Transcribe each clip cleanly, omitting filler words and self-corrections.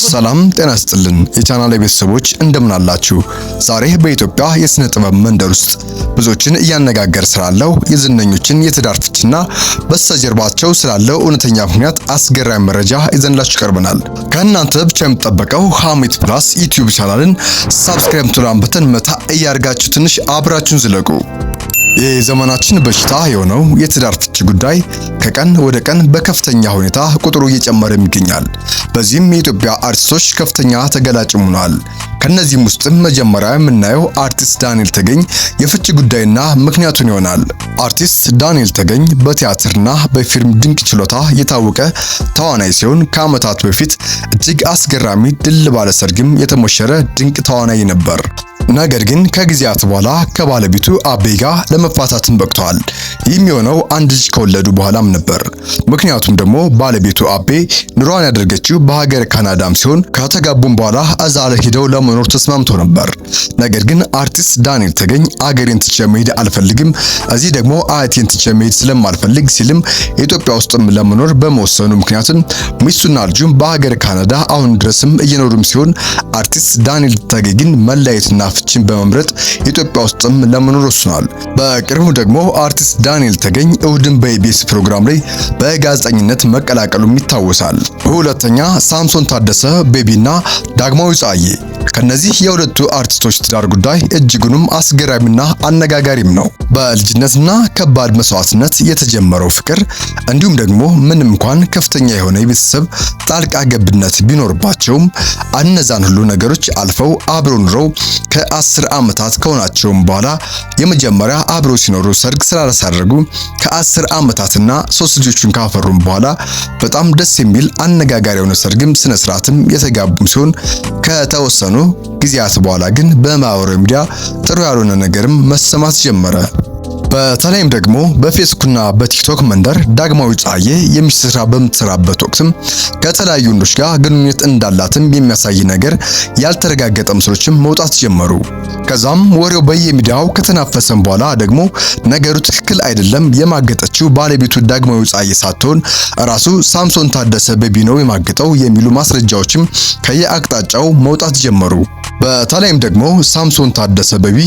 ሰላም ጤና ይስጥልን የቻናሌ ቤተሰቦች እንደምን አላችሁ? ዛሬ በኢትዮጵያ የስነ ጥበብ መንደር ውስጥ ብዙዎችን እያነጋገረ ስላለው የዝነኞችን የትዳር ፍቺና በስተጀርባቸው ስላለው እውነተኛ ምክንያት አስገራሚ መረጃ ይዘንላችሁ ቀርበናል። ከእናንተ ብቻ የሚጠበቀው ሐሜት ፕላስ ዩቲዩብ ቻናልን ሰብስክራይብ ትሏን በተን መታ እያርጋችሁ ትንሽ አብራችሁን ዝለቁ። የዘመናችን በሽታ የሆነው የትዳር ፍቺ ጉዳይ ከቀን ወደ ቀን በከፍተኛ ሁኔታ ቁጥሩ እየጨመረ ይገኛል። በዚህም የኢትዮጵያ አርቲስቶች ከፍተኛ ተገላጭ ሆነዋል። ከነዚህም ውስጥም መጀመሪያ የምናየው አርቲስት ዳንኤል ተገኝ የፍቺ ጉዳይና ምክንያቱን ይሆናል። አርቲስት ዳንኤል ተገኝ በቲያትርና በፊልም ድንቅ ችሎታ የታወቀ ተዋናይ ሲሆን ከዓመታት በፊት እጅግ አስገራሚ ድል ባለ ሰርግም የተሞሸረ ድንቅ ተዋናይ ነበር። ነገር ግን ከጊዜያት በኋላ ከባለቤቱ አቤ ጋር ለመፋታትም በቅቷል። ይህም የሆነው አንድ ልጅ ከወለዱ በኋላም ነበር። ምክንያቱም ደግሞ ባለቤቱ አቤ ኑሯን ያደረገችው በሀገር ካናዳም ሲሆን ከተጋቡም በኋላ እዛ ሄደው ለመኖር ተስማምቶ ነበር። ነገር ግን አርቲስት ዳንኤል ተገኝ አገሬን ትቼ መሄድ አልፈልግም፣ እዚህ ደግሞ አያቴን ትቼ መሄድ ስለማልፈልግ ሲልም ኢትዮጵያ ውስጥም ለመኖር በመወሰኑ ምክንያትም ሚስቱና ልጁም በሀገር ካናዳ አሁን ድረስም እየኖሩም ሲሆን አርቲስት ዳንኤል ተገኝ ግን መለያየትና ፍቺን በመምረጥ ኢትዮጵያ ውስጥም ለመኖር ወስኗል። በቅርቡ ደግሞ አርቲስት ዳንኤል ተገኝ እሁድን በኢቢኤስ ፕሮግራም ላይ በጋዜጠኝነት መቀላቀሉም ይታወሳል። ሁለተኛ ሳምሶን ታደሰ ቤቢና ዳግማዊ ፀሐዬ። ከነዚህ የሁለቱ አርቲስቶች ትዳር ጉዳይ እጅጉንም አስገራሚና አነጋጋሪም ነው። በልጅነትና ከባድ መስዋዕትነት የተጀመረው ፍቅር እንዲሁም ደግሞ ምንም እንኳን ከፍተኛ የሆነ የቤተሰብ ጣልቃ ገብነት ቢኖርባቸውም እነዛን ሁሉ ነገሮች አልፈው አብረው ኑረው ከ10 ዓመታት ከሆናቸውም በኋላ የመጀመሪያ አብረው ሲኖሩ ሰርግ ስላላሳደረጉ ከ10 ዓመታትና 3 ልጆችን ካፈሩም በኋላ በጣም ደስ የሚል አነጋጋሪ የሆነ ሰርግም ስነ ስርዓትም የተጋቡም ሲሆን ከተወሰኑ ጊዜያት በኋላ ግን በማህበራዊ ሚዲያ ጥሩ ያልሆነ ነገርም መሰማት ጀመረ። በተለይም ደግሞ በፌስቡክና በቲክቶክ መንደር ዳግማዊ ፀሐዬ የሚስት ስራ በምትሰራበት ወቅትም ከተለያዩ ወንዶች ጋር ግንኙነት እንዳላትም የሚያሳይ ነገር ያልተረጋገጠ ምስሎችም መውጣት ጀመሩ። ከዛም ወሬው በየሚዲያው ከተናፈሰም በኋላ ደግሞ ነገሩ ትክክል አይደለም፣ የማገጠችው ባለቤቱ ዳግማዊ ፀሐዬ ሳትሆን ራሱ ሳምሶን ታደሰ ቤቢ ነው የማገጠው የሚሉ ማስረጃዎችም ከየአቅጣጫው መውጣት ጀመሩ። በተለይም ደግሞ ሳምሶን ታደሰ ቤቢ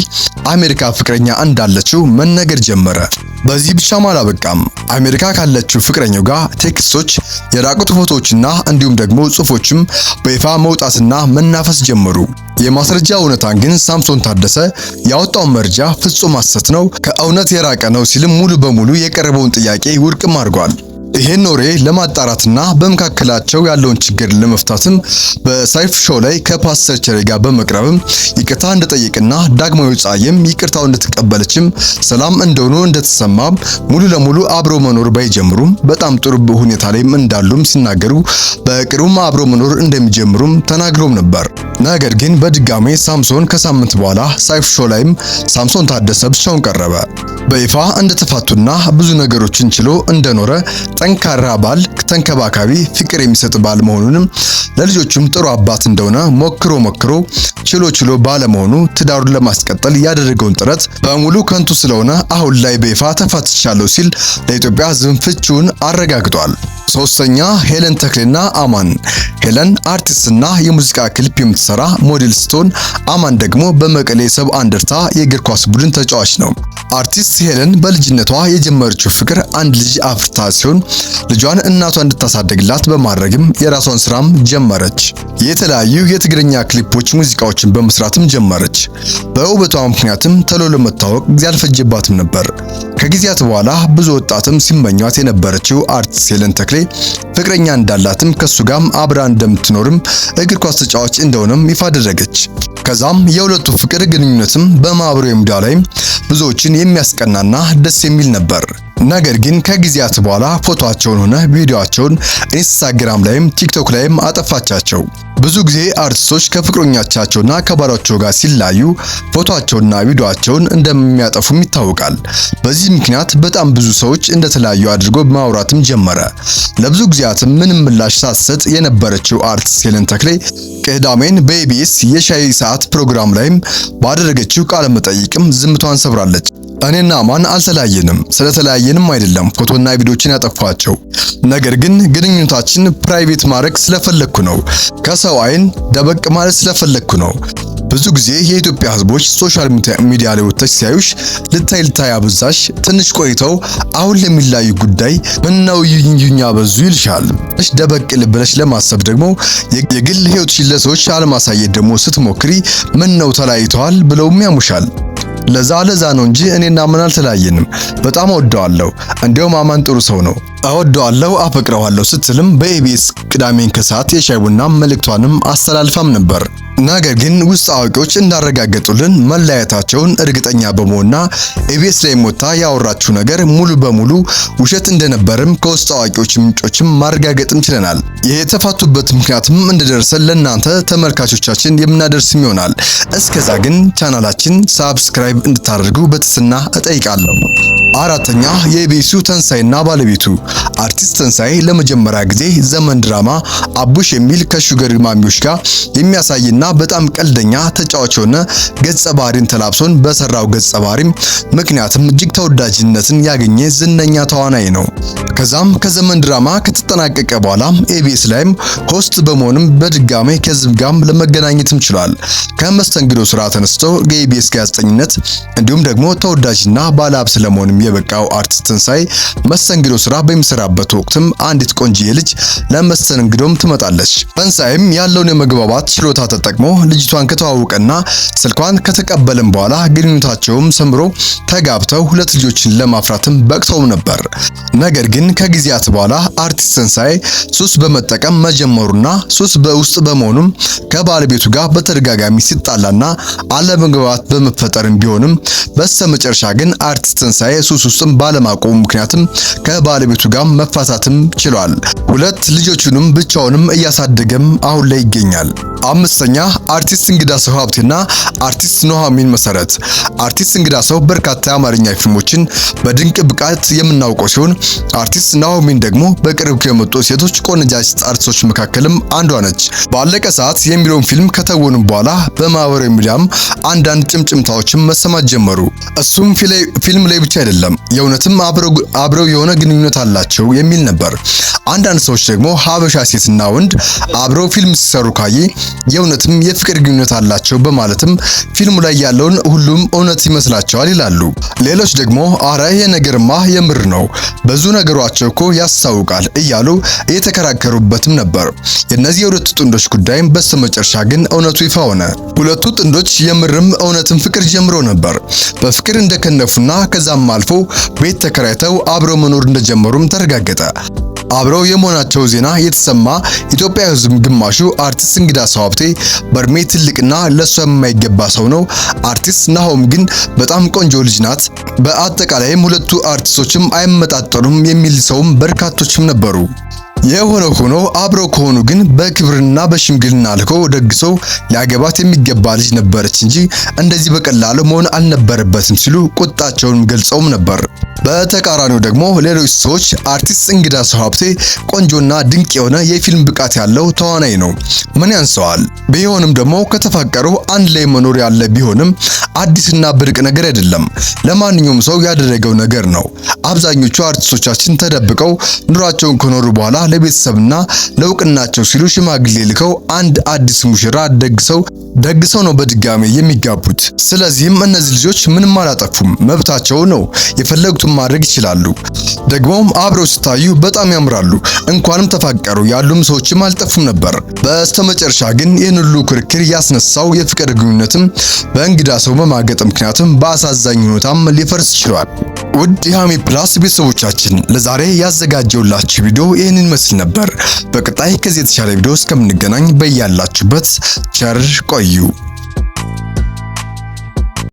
አሜሪካ ፍቅረኛ እንዳለችው መነገር ጀመረ። በዚህ ብቻም አላበቃም። አሜሪካ ካለችው ፍቅረኛው ጋር ቴክስቶች፣ የራቁት ፎቶዎችና እንዲሁም ደግሞ ጽሑፎችም በይፋ መውጣትና መናፈስ ጀመሩ። የማስረጃ እውነታን ግን ሳምሶን ታደሰ ያወጣው መረጃ ፍጹም ሐሰት ነው፣ ከእውነት የራቀ ነው ሲልም ሙሉ በሙሉ የቀረበውን ጥያቄ ውድቅም አድርጓል። ይሄን ኖሬ ለማጣራትና በመካከላቸው ያለውን ችግር ለመፍታትም በሳይፍ ሾው ላይ ከፓስተር ቸሬ ጋር በመቅረብም ይቅርታ እንደጠየቅና ዳግማዊ ፀሐዬም ይቅርታው እንደተቀበለችም ሰላም እንደሆኑ እንደተሰማም ሙሉ ለሙሉ አብሮ መኖር ባይጀምሩም በጣም ጥሩ ሁኔታ ላይም እንዳሉም ሲናገሩ በቅርቡም አብሮ መኖር እንደሚጀምሩም ተናግሮም ነበር። ነገር ግን በድጋሜ ሳምሶን ከሳምንት በኋላ ሳይፍ ሾው ላይም ሳምሶን ታደሰ ብቻውን ቀረበ። በይፋ እንደተፋቱና ብዙ ነገሮችን ችሎ እንደኖረ ጠንካራ ባል፣ ተንከባካቢ፣ ፍቅር የሚሰጥ ባል መሆኑንም ለልጆቹም ጥሩ አባት እንደሆነ ሞክሮ ችሎ ባለመሆኑ ትዳሩን ለማስቀጠል ያደረገውን ጥረት በሙሉ ከንቱ ስለሆነ አሁን ላይ በይፋ ተፋትቻለሁ ሲል ለኢትዮጵያ ሕዝብ ፍቺውን አረጋግጧል። ሶስተኛ ሄለን ተክሌና አማን። ሄለን አርቲስትና የሙዚቃ ክሊፕ የምትሰራ ሞዴል ስትሆን አማን ደግሞ በመቀሌ ሰብአ እንደርታ የእግር ኳስ ቡድን ተጫዋች ነው። አርቲስት ሄለን በልጅነቷ የጀመረችው ፍቅር አንድ ልጅ አፍርታ ሲሆን ልጇን እናቷ እንድታሳደግላት በማድረግም የራሷን ስራም ጀመረች። የተለያዩ የትግርኛ ክሊፖች ሙዚቃዎችን በመስራትም ጀመረች። በውበቷ ምክንያትም ተሎ ለመታወቅ ጊዜ አልፈጀባትም ነበር። ከጊዜያት በኋላ ብዙ ወጣትም ሲመኟት የነበረችው አርቲስት ሄለን ተክሌ ፍቅረኛ እንዳላትም ከሱ ጋርም አብራ እንደምትኖርም እግር ኳስ ተጫዋች እንደሆነም ይፋ አደረገች። ከዛም የሁለቱ ፍቅር ግንኙነትም በማህበራዊ ሚዲያ ላይ ብዙዎችን የሚያስቀናና ደስ የሚል ነበር። ነገር ግን ከጊዜያት በኋላ ፎቶአቸውን ሆነ ቪዲዮአቸውን ኢንስታግራም ላይም ቲክቶክ ላይም አጠፋቻቸው። ብዙ ጊዜ አርቲስቶች ከፍቅረኞቻቸውና ከባሎቻቸው ጋር ሲላዩ ፎቶአቸውና ቪዲዮአቸውን እንደሚያጠፉም ይታወቃል። በዚህ ምክንያት በጣም ብዙ ሰዎች እንደተለያዩ አድርጎ ማውራትም ጀመረ። ለብዙ ጊዜያትም ምንም ምላሽ ሳትሰጥ የነበረችው አርቲስት ሄለን ተክሌ ቅዳሜን በኢቢኤስ የሻይ ሰዓት ፕሮግራም ላይም ባደረገችው ቃለ መጠይቅም ዝምቷን ሰብራለች። እኔና አማን አልተለያየንም፣ ስለተለያየንም አይደለም ፎቶና ቪዲዮችን ያጠፋቸው፣ ነገር ግን ግንኙነታችን ፕራይቬት ማድረግ ስለፈለኩ ነው፣ ከሰው አይን ደበቅ ማለት ስለፈለኩ ነው። ብዙ ጊዜ የኢትዮጵያ ሕዝቦች ሶሻል ሚዲያ ላይ ወጥተሽ ሲያዩሽ ልታይ አበዛሽ፣ ትንሽ ቆይተው አሁን ለሚላዩ ጉዳይ ምነው ይዩኛ በዙ ይልሻል። ደበቅ ብለሽ ለማሰብ ደግሞ የግል ሕይወትሽን ለሰዎች አለማሳየት ደግሞ ስትሞክሪ ምነው ተለያይተዋል ብለውም ያሙሻል። ለዛ ነው እንጂ እኔና አማን አልተለያየንም። በጣም እወደዋለሁ። እንዲያውም አማን ጥሩ ሰው ነው። እወደዋለሁ፣ አፈቅረዋለሁ ስትልም በኢቢኤስ ቅዳሜን ከሰዓት የሻይ ቡና መልእክቷንም አስተላልፋም ነበር። ነገር ግን ውስጥ አዋቂዎች እንዳረጋገጡልን መለያየታቸውን እርግጠኛ በመሆንና ኢቢኤስ ላይ ሞታ ያወራችው ነገር ሙሉ በሙሉ ውሸት እንደነበርም ከውስጥ አዋቂዎች ምንጮችም ማረጋገጥም ችለናል። የተፋቱበት ምክንያትም እንደደረሰን ለእናንተ ተመልካቾቻችን የምናደርስም ይሆናል። እስከዛ ግን ቻናላችን ሳብስክራይብ እንድታደርጉ በትህትና እጠይቃለሁ። አራተኛ የኢቢኤሱ ተንሳይና ባለቤቱ አርቲስት ተንሳይ ለመጀመሪያ ጊዜ ዘመን ድራማ አቡሽ የሚል ከሹገር ማሚዎች ጋር የሚያሳይና በጣም ቀልደኛ ተጫዋች የሆነ ገጸ ባህሪን ተላብሶን በሰራው ገጸ ባህሪም ምክንያትም እጅግ ተወዳጅነትን ያገኘ ዝነኛ ተዋናይ ነው። ከዛም ከዘመን ድራማ ከተጠናቀቀ በኋላ ኢቢኤስ ላይም ሆስት በመሆንም በድጋሜ ከህዝብ ጋር ለመገናኘትም ችሏል። ከመስተንግዶ ስራ ተነስቶ የኢቢኤስ ጋዜጠኝነት እንዲሁም ደግሞ ተወዳጅና ባለሀብት ለመሆንም የበቃው አርቲስት ተንሳይ መስተንግዶ ስራ በሚሰራበት ወቅትም አንዲት ቆንጂዬ ልጅ ለመስተንግዶም ትመጣለች። ተንሳይም ያለውን የመግባባት ችሎታ ተጠቅሞ ልጅቷን ከተዋወቀና ስልኳን ከተቀበለም በኋላ ግንኙነታቸውም ሰምሮ ተጋብተው ሁለት ልጆችን ለማፍራትም በቅተው ነበር። ነገር ግን ከጊዜያት በኋላ አርቲስት ተንሳይ ሱስ በመጠቀም መጀመሩና ሱስ በውስጥ በመሆኑም ከባለቤቱ ጋር በተደጋጋሚ ሲጣላና አለመግባባት በመፈጠርም ቢሆንም በስተመጨረሻ ግን አርቲስት ተንሳይ ሱስ ውስጥም ባለማቆሙ ምክንያትም ከባለቤቱ ጋር መፋታትም ችሏል። ሁለት ልጆቹንም ብቻውንም እያሳደገም አሁን ላይ ይገኛል። አምስተኛ አርቲስት እንግዳ ሰው ሀብቴና አርቲስት ኑሃሚን መሰረት። አርቲስት እንግዳ ሰው በርካታ የአማርኛ ፊልሞችን በድንቅ ብቃት የምናውቀው ሲሆን አርቲስት ኑሃሚን ደግሞ በቅርብ ከመጡ ሴቶች ቆነጃጅት አርቲስቶች መካከልም አንዷ ነች። ባለቀ ሰዓት የሚለውን ፊልም ከተወኑ በኋላ በማህበራዊ ሚዲያም አንዳንድ ጭምጭምታዎችም መሰማት ጀመሩ። እሱም ፊልም ላይ ብቻ አይደለም የእውነትም አብረው የሆነ ግንኙነት አላቸው የሚል ነበር። አንዳንድ ሰዎች ደግሞ ሀበሻ ሴትና ወንድ አብረው ፊልም ሲሰሩ ካየ የእውነትም የፍቅር ግንኙነት አላቸው በማለትም ፊልሙ ላይ ያለውን ሁሉም እውነት ይመስላቸዋል ይላሉ። ሌሎች ደግሞ አረ የነገርማ የምር ነው ብዙ ነገሯቸው እኮ ያስታውቃል እያሉ እየተከራከሩበትም ነበር። የነዚህ የሁለቱ ጥንዶች ጉዳይም በስተመጨረሻ ግን እውነቱ ይፋ ሆነ። ሁለቱ ጥንዶች የምርም እውነትም ፍቅር ጀምረው ነበር። በፍቅር እንደከነፉና ከዛም አልፎ ቤት ተከራይተው አብረው መኖር እንደጀመሩም ተረጋገጠ። አብረው የመሆናቸው ዜና የተሰማ ኢትዮጵያ ሕዝብ ግማሹ አርቲስት እንግዳ ሰው ሀብቴ በእድሜ ትልቅና ለሷ የማይገባ ሰው ነው፣ አርቲስት ናሆም ግን በጣም ቆንጆ ልጅ ናት፣ በአጠቃላይም ሁለቱ አርቲስቶችም አይመጣጠኑም የሚል ሰውም በርካቶችም ነበሩ። የሆነ ሆኖ አብረው ከሆኑ ግን በክብርና በሽምግልና ልኮ ደግሶ ሊያገባት የሚገባ ልጅ ነበረች እንጂ እንደዚህ በቀላሉ መሆን አልነበረበትም ሲሉ ቁጣቸውን ገልጸውም ነበር። በተቃራኒው ደግሞ ሌሎች ሰዎች አርቲስት እንግዳ ሰው ሀብቴ ቆንጆና ድንቅ የሆነ የፊልም ብቃት ያለው ተዋናይ ነው፣ ምን ያንሰዋል? ቢሆንም ደግሞ ከተፋቀሩ አንድ ላይ መኖር ያለ ቢሆንም አዲስና ብርቅ ነገር አይደለም፣ ለማንኛውም ሰው ያደረገው ነገር ነው። አብዛኞቹ አርቲስቶቻችን ተደብቀው ኑሯቸውን ከኖሩ በኋላ ለቤተሰብና ለእውቅናቸው ሲሉ ሽማግሌ ልከው አንድ አዲስ ሙሽራ ደግሰው ነው በድጋሚ የሚጋቡት። ስለዚህም እነዚህ ልጆች ምንም አላጠፉም፣ መብታቸው ነው፣ የፈለጉትን ማድረግ ይችላሉ። ደግሞም አብረው ሲታዩ በጣም ያምራሉ። እንኳንም ተፋቀሩ ያሉም ሰዎችም አልጠፉም ነበር። በስተመጨረሻ ግን ይህን ሁሉ ክርክር ያስነሳው የፍቅር ግንኙነትም በእንግዳ ሰው በማገጥ ምክንያትም በአሳዛኝ ሁኔታም ሊፈርስ ችሏል። ውድ የሃሚ ፕላስ ቤተሰቦቻችን ለዛሬ ያዘጋጀውላችሁ ቪዲዮ ይህንን ይመስል ነበር። በቀጣይ ከዚህ የተሻለ ቪዲዮ እስከምንገናኝ በያላችሁበት ቸር ቆዩ።